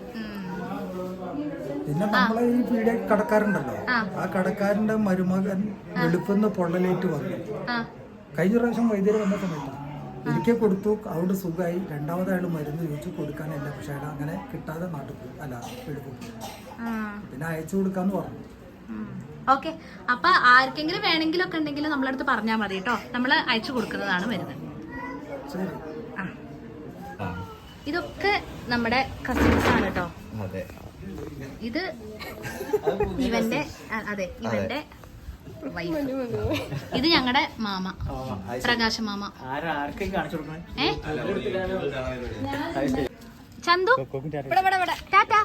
പിന്നെ നമ്മളെ ഈ പീഡിയ കടക്കാരുണ്ടല്ലോ, ആ കടക്കാരന്റെ മരുമകൻ വെളുപ്പുന്ന പൊള്ളലേറ്റ് വന്നു. കഴിഞ്ഞ പ്രാവശ്യം വൈദ്യുതി വന്ന സമയത്ത് ഒരിക്കൽ കൊടുത്തു, അവിടെ സുഖമായി. 2ാമത് അയാൾ മരുന്ന് ചോദിച്ചു, കൊടുക്കാനല്ല. പക്ഷെ അയാൾ അങ്ങനെ കിട്ടാതെ നാട്ടിൽ പോയി, അല്ല വെളുപ്പും. പിന്നെ അയച്ചു കൊടുക്കാന്ന് പറഞ്ഞു. ഓക്കെ, അപ്പൊ ആർക്കെങ്കിലും വേണമെങ്കിലും ഒക്കെ ഉണ്ടെങ്കിൽ നമ്മളടുത്ത് പറഞ്ഞാൽ മതി കേട്ടോ. നമ്മള് അയച്ചു കൊടുക്കുന്നതാണ് മരുന്ന്. ഇതൊക്കെ നമ്മുടെ കസിൻസ് ആണ് കേട്ടോ. ഇത് ഇവന്റെ വൈഫ്. ഇത് ഞങ്ങളുടെ മാമ, പ്രകാശ മാമ. ചന്തു ടാറ്റാ.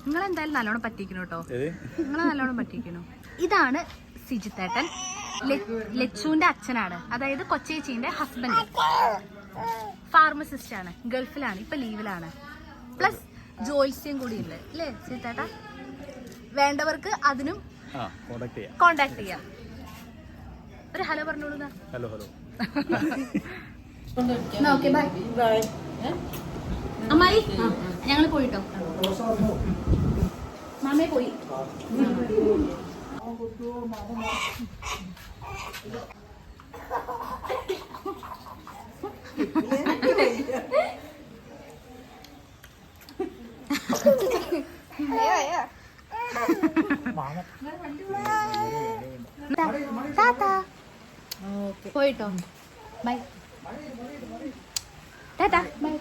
നിങ്ങളെന്തായാലും നല്ലോണം പറ്റിക്കണു കേട്ടോ. നിങ്ങളെ നല്ലോണം പറ്റിക്കണു. ഇതാണ് സിജിത്തേട്ടൻ, ലച്ചുവിന്റെ അച്ഛനാണ്. അതായത് കൊച്ചേച്ചിന്റെ ഹസ്ബൻഡ്. ഫാർമസിസ്റ്റ് ആണ്, ഗൾഫിലാണ്, ഇപ്പൊ ലീവിലാണ്. പ്ലസ് ജോത്സ്യം കൂടി ഉണ്ട് അല്ലേ സിജിത്തേട്ടാ? വേണ്ടവർക്ക് അതിനും കോണ്ടാക്ട് ചെയ്യാം. ഒരു ഹലോ പറഞ്ഞോളൂ. ഹലോ. Okay, bye. അമ്മായി ഞങ്ങൾ പോയിട്ടോ. മാമേ പോയി. പോയിട്ടോ. ബൈ. ടാറ്റാ. ബൈ.